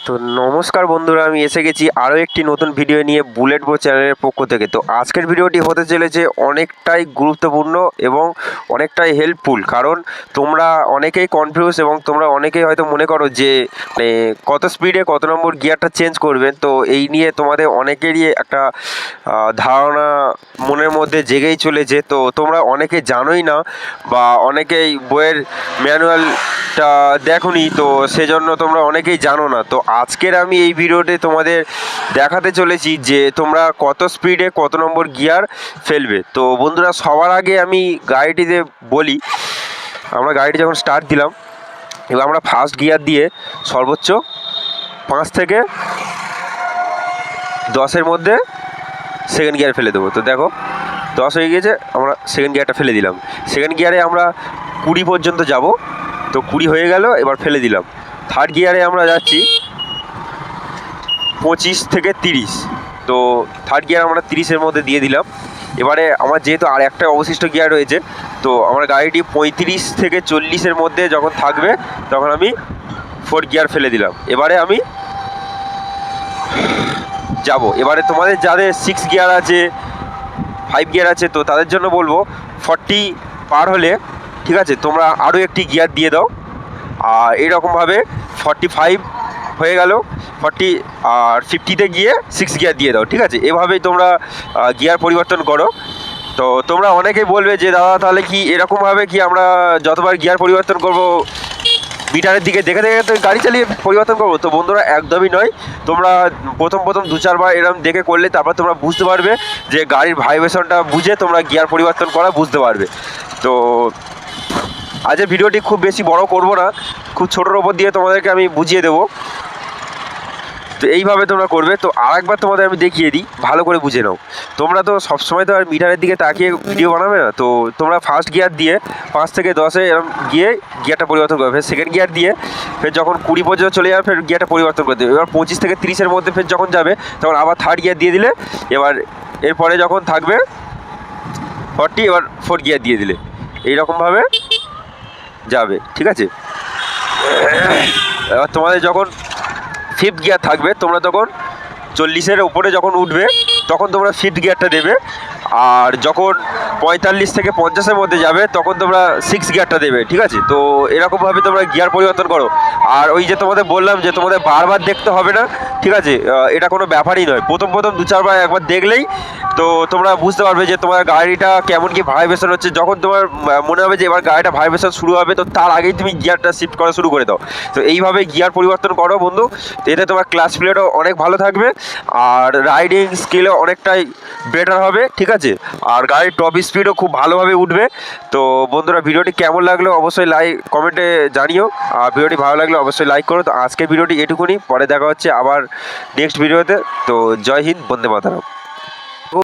তো নমস্কার বন্ধুরা, আমি এসে গেছি আরও একটি নতুন ভিডিও নিয়ে বুলেট ব্রো চ্যানেলের পক্ষ থেকে। তো আজকের ভিডিওটি হতে চলেছে অনেকটাই গুরুত্বপূর্ণ এবং অনেকটাই হেল্পফুল, কারণ তোমরা অনেকেই কনফিউজ এবং তোমরা অনেকেই হয়তো মনে করো যে কত স্পিডে কত নম্বর গিয়ারটা চেঞ্জ করবেন। তো এই নিয়ে তোমাদের অনেকেরই একটা ধারণা মনের মধ্যে জেগেই চলেছে। তো তোমরা অনেকে জানোই না বা অনেকেই বইয়ের ম্যানুয়ালটা দেখোনি, তো সেজন্য তোমরা অনেকেই জানো না। তো আজকের আমি এই ভিডিওতে তোমাদের দেখাতে চলেছি যে তোমরা কত স্পিডে কত নম্বর গিয়ার ফেলবে। তো বন্ধুরা, সবার আগে আমি গাড়িটিতে বলি, আমরা গাড়িটি যখন স্টার্ট দিলাম, এবার আমরা ফার্স্ট গিয়ার দিয়ে সর্বোচ্চ 5 থেকে 10-এর মধ্যে সেকেন্ড গিয়ার ফেলে দেবো। তো দেখো 10 হয়ে গিয়েছে, আমরা সেকেন্ড গিয়ারটা ফেলে দিলাম। সেকেন্ড গিয়ারে আমরা 20 পর্যন্ত যাব, তো 20 হয়ে গেল, এবার ফেলে দিলাম। থার্ড গিয়ারে আমরা যাচ্ছি 25 থেকে 30, তো থার্ড গিয়ার আমরা 30-এর মধ্যে দিয়ে দিলাম। এবারে আমার যেহেতু আর একটা অবশিষ্ট গিয়ার রয়েছে, তো আমার গাড়িটি 35 থেকে 40-এর মধ্যে যখন থাকবে তখন আমি ফোর্থ গিয়ার ফেলে দিলাম। এবারে আমি যাব। এবারে তোমাদের যাদের 6 গিয়ার আছে, 5 গিয়ার আছে, তো তাদের জন্য বলবো 40 পার হলে ঠিক আছে, তোমরা আরও একটি গিয়ার দিয়ে দাও। আর এরকমভাবে 45 হয়ে গেল, 40 আর 50-তে গিয়ে 6 গিয়ার দিয়ে দাও। ঠিক আছে, এভাবেই তোমরা গিয়ার পরিবর্তন করো। তো তোমরা অনেকেই বলবে যে দাদা, তাহলে কি এরকমভাবে কি আমরা যতবার গিয়ার পরিবর্তন করব মিটারের দিকে দেখে দেখে তো গাড়ি চালিয়ে পরিবর্তন করবো? তো বন্ধুরা, একদমই নয়। তোমরা প্রথম 2-4 বার এরকম দেখে করলে তারপর তোমরা বুঝতে পারবে যে গাড়ির ভাইব্রেশনটা বুঝে তোমরা গিয়ার পরিবর্তন করা বুঝতে পারবে। তো আজকের ভিডিওটি খুব বেশি বড় করব না, খুব ছোটোর ওপর দিয়ে তোমাদেরকে আমি বুঝিয়ে দেবো। তো এইভাবে তোমরা করবে। তো আরেকবার তোমাদের আমি দেখিয়ে দিই, ভালো করে বুঝে নাও। তোমরা তো সবসময় তো আর মিটারের দিকে তাকিয়ে ভিডিও বানাবে না। তো তোমরা ফার্স্ট গিয়ার দিয়ে 5 থেকে 10-এ এরকম গিয়ে গিয়ারটা পরিবর্তন করবে। ফের সেকেন্ড গিয়ার দিয়ে ফের যখন 20 পর্যন্ত চলে যাবে, ফের গিয়ারটা পরিবর্তন করে দেবে। এবার 25 থেকে 30-এর মধ্যে ফের যখন যাবে তখন আবার থার্ড গিয়ার দিয়ে দিলে। এবার এরপরে যখন থাকবে 40, এবার ফোর্থ গিয়ার দিয়ে দিলে। এইরকমভাবে যাবে। ঠিক আছে, এবার তোমাদের যখন ফিফথ গিয়ার থাকবে, তোমরা তখন 40-এর উপরে যখন উঠবে তখন তোমরা ফিফথ গিয়ারটা দেবে। আর যখন 45 থেকে 50-এর মধ্যে যাবে তখন তোমরা 6 গিয়ারটা দেবে। ঠিক আছে, তো এরকমভাবে তোমরা গিয়ার পরিবর্তন করো। আর ওই যে তোমাদের বললাম যে তোমাদের বারবার দেখতে হবে না, ঠিক আছে, এটা কোনো ব্যাপারই নয়। প্রথম 2-4 বার একবার দেখলেই তো তোমরা বুঝতে পারবে যে তোমার গাড়িটা কেমন কি ভাইব্রেশন হচ্ছে। যখন তোমার মনে হবে যে এবার গাড়িটা ভাইব্রেশন শুরু হবে, তো তার আগেই তুমি গিয়ারটা শিফট করা শুরু করে দাও। তো এইভাবে গিয়ার পরিবর্তন করো বন্ধু, এতে তোমার ক্লাচ প্লেটও অনেক ভালো থাকবে আর রাইডিং স্কিলও অনেকটাই বেটার হবে। ঠিক আছে, আর গাড়ির টপ স্পিডও খুব ভালোভাবে উঠবে। তো বন্ধুরা, ভিডিওটি কেমন লাগলো অবশ্যই কমেন্টে জানিও। আর ভিডিওটি ভালো লাগলে অবশ্যই লাইক করো। তো আজকের ভিডিওটি এটুকুনি, পরে দেখা হচ্ছে আবার নেক্সট ভিডিওতে। তো জয় হিন্দ, বন্দে মাতরম।